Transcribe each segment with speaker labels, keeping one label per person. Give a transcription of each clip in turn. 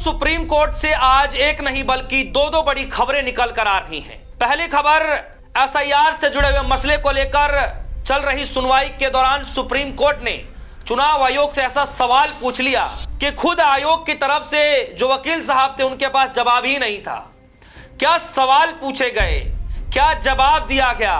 Speaker 1: Supreme court से आज एक नहीं बल्कि दो दो बड़ी खबरें निकल कर आ रही हैं। पहली खबर, एसआईआर से जुड़े हुए मसले को लेकर चल रही सुनवाई के दौरान सुप्रीम कोर्ट ने चुनाव आयोग से ऐसा सवाल पूछ लिया कि खुद आयोग की तरफ से जो वकील साहब थे उनके पास जवाब ही नहीं था। क्या सवाल पूछे गए, क्या जवाब दिया गया,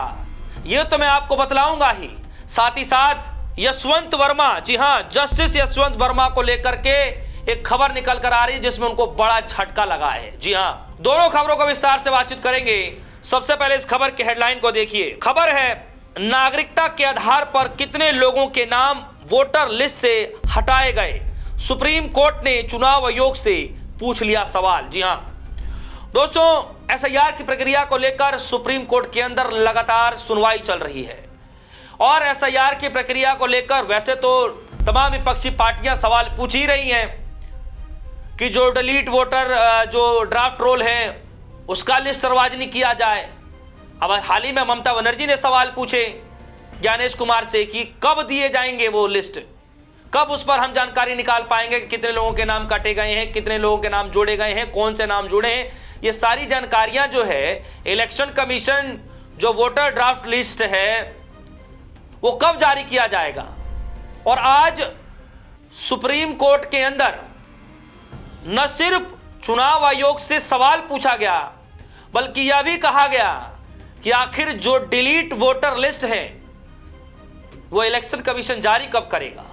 Speaker 1: ये तो मैं आपको बतलाऊंगा ही। साथ ही साथ यशवंत वर्मा, जी हां, जस्टिस यशवंत वर्मा को लेकर के एक खबर निकल कर आ रही है जिसमें उनको बड़ा झटका लगा है। जी हां, दोनों खबरों को विस्तार से बातचीत करेंगे। सबसे पहले इस खबर की हेडलाइन को देखिए। खबर है, नागरिकता के आधार पर कितने लोगों के नाम वोटर लिस्ट से हटाए गए, सुप्रीम कोर्ट ने चुनाव आयोग से पूछ लिया सवाल। जी हां दोस्तों, एसआईआर की प्रक्रिया को लेकर सुप्रीम कोर्ट के अंदर लगातार सुनवाई चल रही है और एसआईआर की प्रक्रिया को लेकर वैसे तो तमाम विपक्षी पार्टियां सवाल पूछ ही रही हैं कि जो डिलीट वोटर, जो ड्राफ्ट रोल है उसका लिस्ट सार्वजनिक किया जाए। अब हाल ही में ममता बनर्जी ने सवाल पूछे ज्ञानेश कुमार से कि कब दिए जाएंगे वो लिस्ट, कब उस पर हम जानकारी निकाल पाएंगे कि कितने लोगों के नाम काटे गए हैं, कितने लोगों के नाम जोड़े गए हैं, कौन से नाम जुड़े हैं। ये सारी जानकारियां जो है इलेक्शन कमीशन जो वोटर ड्राफ्ट लिस्ट है वो कब जारी किया जाएगा। और आज सुप्रीम कोर्ट के अंदर न सिर्फ चुनाव आयोग से सवाल पूछा गया बल्कि यह भी कहा गया कि आखिर जो डिलीट वोटर लिस्ट है वो इलेक्शन कमीशन जारी कब करेगा।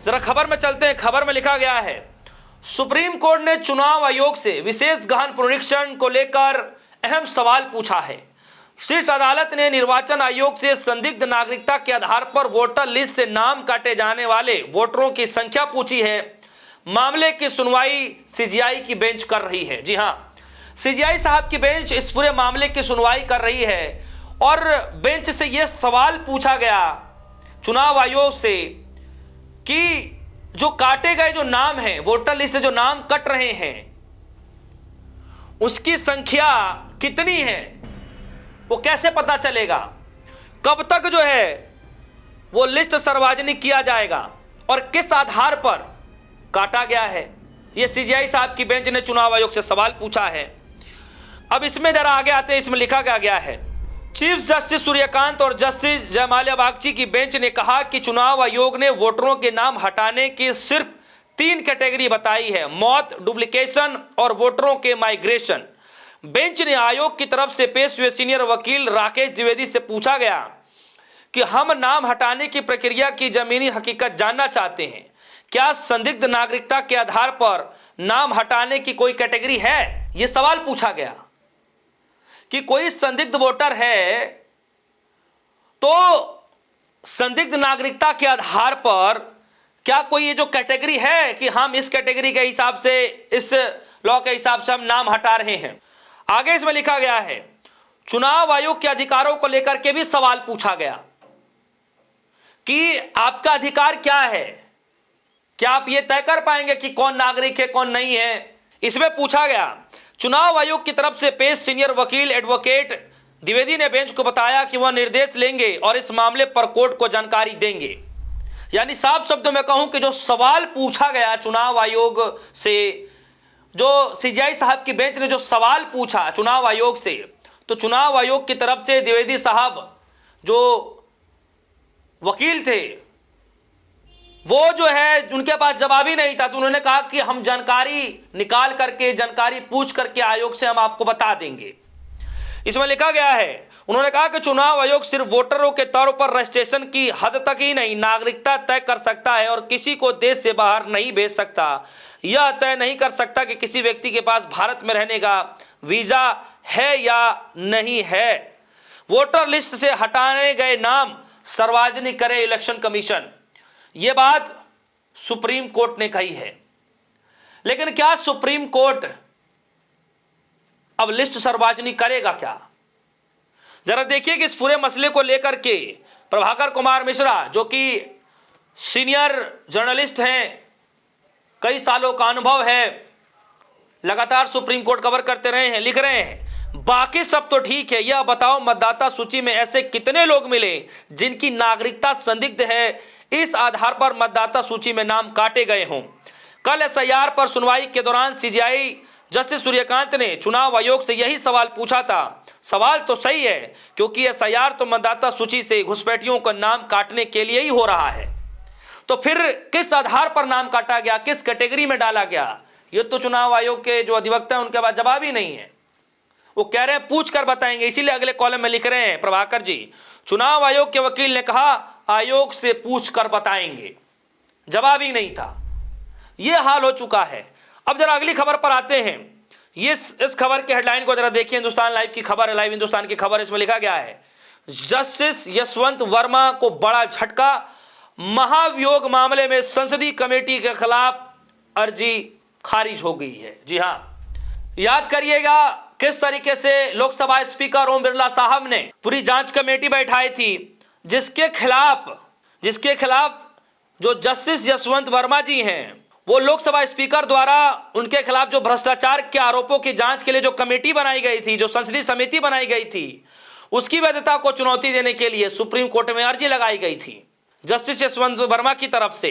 Speaker 1: जरा खबर में चलते हैं। खबर में लिखा गया है, सुप्रीम कोर्ट ने चुनाव आयोग से विशेष गहन पुनरीक्षण को लेकर अहम सवाल पूछा है। शीर्ष अदालत ने निर्वाचन आयोग से संदिग्ध नागरिकता के आधार पर वोटर लिस्ट से नाम काटे जाने वाले वोटरों की संख्या पूछी है। मामले की सुनवाई सीजीआई की बेंच कर रही है। जी हां, सीजीआई साहब की बेंच इस पूरे मामले की सुनवाई कर रही है और बेंच से यह सवाल पूछा गया चुनाव आयोग से कि जो काटे गए जो नाम हैं, वोटर लिस्ट से जो नाम कट रहे हैं उसकी संख्या कितनी है, वो कैसे पता चलेगा, कब तक जो है वो लिस्ट सार्वजनिक किया जाएगा और किस आधार पर काटा गया है। ये सीजीआई साहब की बेंच ने चुनाव आयोग से सवाल पूछा है। अब इसमें जरा आगे आते हैं। इसमें लिखा गया है, चीफ जस्टिस सूर्यकांत और जस्टिस जयमाल्या बागची की बेंच ने कहा कि चुनाव आयोग ने वोटरों के नाम हटाने की सिर्फ 3 कैटेगरी बताई है, मौत, डुप्लीकेशन और वोटरों के माइग्रेशन। बेंच ने आयोग की तरफ से पेश हुए सीनियर वकील राकेश द्विवेदी से पूछा गया कि हम नाम हटाने की प्रक्रिया की जमीनी हकीकत जानना चाहते हैं। क्या संदिग्ध नागरिकता के आधार पर नाम हटाने की कोई कैटेगरी है? यह सवाल पूछा गया कि कोई संदिग्ध वोटर है तो संदिग्ध नागरिकता के आधार पर क्या कोई ये जो कैटेगरी है कि हम इस कैटेगरी के हिसाब से, इस लॉ के हिसाब से हम नाम हटा रहे हैं। आगे इसमें लिखा गया है, चुनाव आयोग के अधिकारों को लेकर के भी सवाल पूछा गया कि आपका अधिकार क्या है, क्या आप ये तय कर पाएंगे कि कौन नागरिक है कौन नहीं है। इसमें पूछा गया, चुनाव आयोग की तरफ से पेश सीनियर वकील एडवोकेट द्विवेदी ने बेंच को बताया कि वह निर्देश लेंगे और इस मामले पर कोर्ट को जानकारी देंगे। यानी साफ शब्दों में कहूं कि जो सवाल पूछा गया चुनाव आयोग से, जो सीजीआई साहब की बेंच ने जो सवाल पूछा चुनाव आयोग से, तो चुनाव आयोग की तरफ से द्विवेदी साहब जो वकील थे वो जो है उनके पास जवाब ही नहीं था, तो उन्होंने कहा कि हम जानकारी निकाल करके, जानकारी पूछ करके आयोग से हम आपको बता देंगे। इसमें लिखा गया है, उन्होंने कहा कि चुनाव आयोग सिर्फ वोटरों के तौर पर रजिस्ट्रेशन की हद तक ही नहीं, नागरिकता तय कर सकता है और किसी को देश से बाहर नहीं भेज सकता। यह तय नहीं कर सकता कि किसी व्यक्ति के पास भारत में रहने का वीजा है या नहीं है। वोटर लिस्ट से हटाए गए नाम सार्वजनिक करे इलेक्शन कमीशन। यह बात सुप्रीम कोर्ट ने कही है। लेकिन क्या सुप्रीम कोर्ट अब लिस्ट सार्वजनिक करेगा क्या? जरा देखिए कि इस पूरे मसले को लेकर के प्रभाकर कुमार मिश्रा जो कि सीनियर जर्नलिस्ट हैं, कई सालों का अनुभव है, लगातार सुप्रीम कोर्ट कवर करते रहे हैं, लिख रहे हैं, बाकी सब तो ठीक है, यह बताओ मतदाता सूची में ऐसे कितने लोग मिले जिनकी नागरिकता संदिग्ध है, इस आधार पर मतदाता सूची में नाम काटे गए हों। कल एसआईआर पर सुनवाई के दौरान सीजेआई जस्टिस सूर्यकांत ने चुनाव आयोग से यही सवाल पूछा था। सवाल तो सही है, क्योंकि एसआईआर तो मतदाता सूची से घुसपैठियों का नाम काटने के लिए ही हो रहा है, तो फिर किस आधार पर नाम काटा गया, किस कैटेगरी में डाला गया, ये तो चुनाव आयोग के जो अधिवक्ता हैं उनके पास जवाब ही नहीं है। वो कह रहे हैं पूछ कर बताएंगे, इसीलिए अगले कॉलम में लिख रहे हैं प्रभाकर जी, चुनाव आयोग के वकील ने कहा आयोग से पूछ कर बताएंगे, जवाब ही नहीं था। यह हाल हो चुका है। अब जरा अगली खबर पर आते हैं। ये इस खबर के हेडलाइन को जरा देखिए, हिंदुस्तान लाइव की खबर है, लाइव हिंदुस्तान की खबर, इसमें लिखा गया है जस्टिस यशवंत वर्मा को बड़ा झटका, महाभियोग मामले में संसदीय कमेटी के खिलाफ अर्जी खारिज हो गई है। जी हां, याद करिएगा किस तरीके से लोकसभा स्पीकर ओम बिरला साहब ने पूरी जांच कमेटी बैठाई थी, जिसके खिलाफ जो जस्टिस यशवंत वर्मा जी हैं, वो लोकसभा स्पीकर द्वारा उनके खिलाफ जो भ्रष्टाचार के आरोपों की जांच के लिए जो कमेटी बनाई गई थी, जो संसदीय समिति बनाई गई थी, उसकी वैधता को चुनौती देने के लिए सुप्रीम कोर्ट में अर्जी लगाई गई थी जस्टिस यशवंत वर्मा की तरफ से।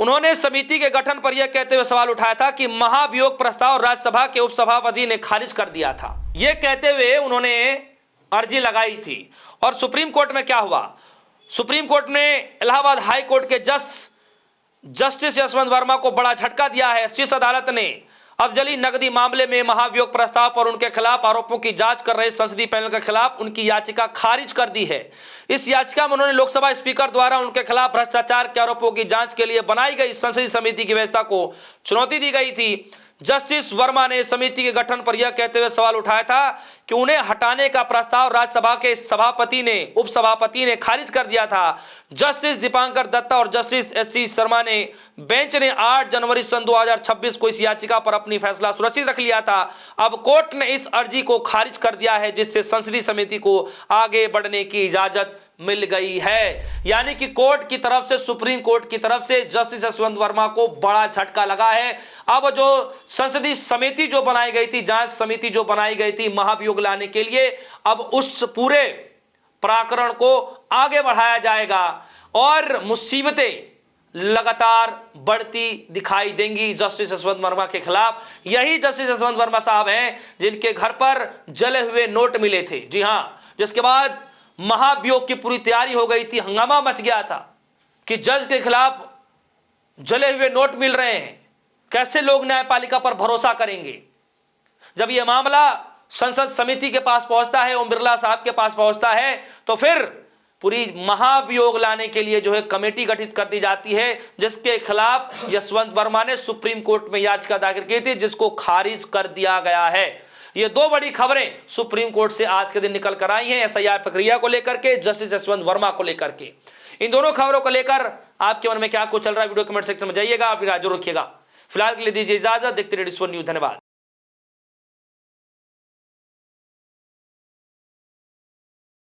Speaker 1: उन्होंने समिति के गठन पर यह कहते हुए सवाल उठाया था कि महाभियोग प्रस्ताव राज्यसभा के उपसभापति ने खारिज कर दिया था। यह कहते हुए उन्होंने अर्जी लगाई थी। और सुप्रीम कोर्ट में क्या हुआ, सुप्रीम कोर्ट ने इलाहाबाद हाई कोर्ट के जस्टिस यशवंत वर्मा को बड़ा झटका दिया है। शीर्ष अदालत ने अफजली नकदी मामले में महाभियोग प्रस्ताव पर उनके खिलाफ आरोपों की जांच कर रहे संसदीय पैनल के खिलाफ उनकी याचिका खारिज कर दी है। इस याचिका में उन्होंने लोकसभा स्पीकर द्वारा उनके खिलाफ भ्रष्टाचार के आरोपों की जांच के लिए बनाई गई संसदीय समिति की व्यवस्था को चुनौती दी गई थी। जस्टिस वर्मा ने समिति के गठन पर यह कहते हुए सवाल उठाया था कि उन्हें हटाने का प्रस्ताव राज्यसभा के उपसभापति ने खारिज कर दिया था। जस्टिस दीपांकर दत्ता और जस्टिस एससी शर्मा ने बेंच ने 8 जनवरी सन 2026 को इस याचिका पर अपनी फैसला सुरक्षित रख लिया था। अब कोर्ट ने इस अर्जी को खारिज कर दिया है, जिससे संसदीय समिति को आगे बढ़ने की इजाजत मिल गई है। यानी कि कोर्ट की तरफ से, सुप्रीम कोर्ट की तरफ से जस्टिस यशवंत वर्मा को बड़ा झटका लगा है। अब जो संसदीय समिति जो बनाई गई थी, जांच समिति जो बनाई गई थी महाभियोग लाने के लिए, अब उस पूरे प्रकरण को आगे बढ़ाया जाएगा और मुसीबतें लगातार बढ़ती दिखाई देंगी जस्टिस यशवंत वर्मा के खिलाफ। यही जस्टिस यशवंत वर्मा साहब हैं जिनके घर पर जले हुए नोट मिले थे। जी हां, जिसके बाद महाभियोग की पूरी तैयारी हो गई थी, हंगामा मच गया था कि जज के खिलाफ जले हुए नोट मिल रहे हैं, कैसे लोग न्यायपालिका पर भरोसा करेंगे। जब यह मामला संसद समिति के पास पहुंचता है, ओम बिरला साहब के पास पहुंचता है, तो फिर पूरी महाभियोग लाने के लिए जो है कमेटी गठित कर दी जाती है, जिसके खिलाफ यशवंत वर्मा ने सुप्रीम कोर्ट में याचिका दाखिल की थी, जिसको खारिज कर दिया गया है। ये 2 बड़ी खबरें सुप्रीम कोर्ट से आज के दिन निकल कर आई हैं, एसआईआर प्रक्रिया को लेकर के, जस्टिस यशवंत वर्मा को लेकर के। इन दोनों खबरों को लेकर आपके मन में क्या कुछ चल रहा है, वीडियो कमेंट सेक्शन में जाइएगा, आप राय जरूर रखिएगा। फिलहाल के लिए दीजिए इजाजत, देखते रहिए डिस्कवर न्यूज। धन्यवाद।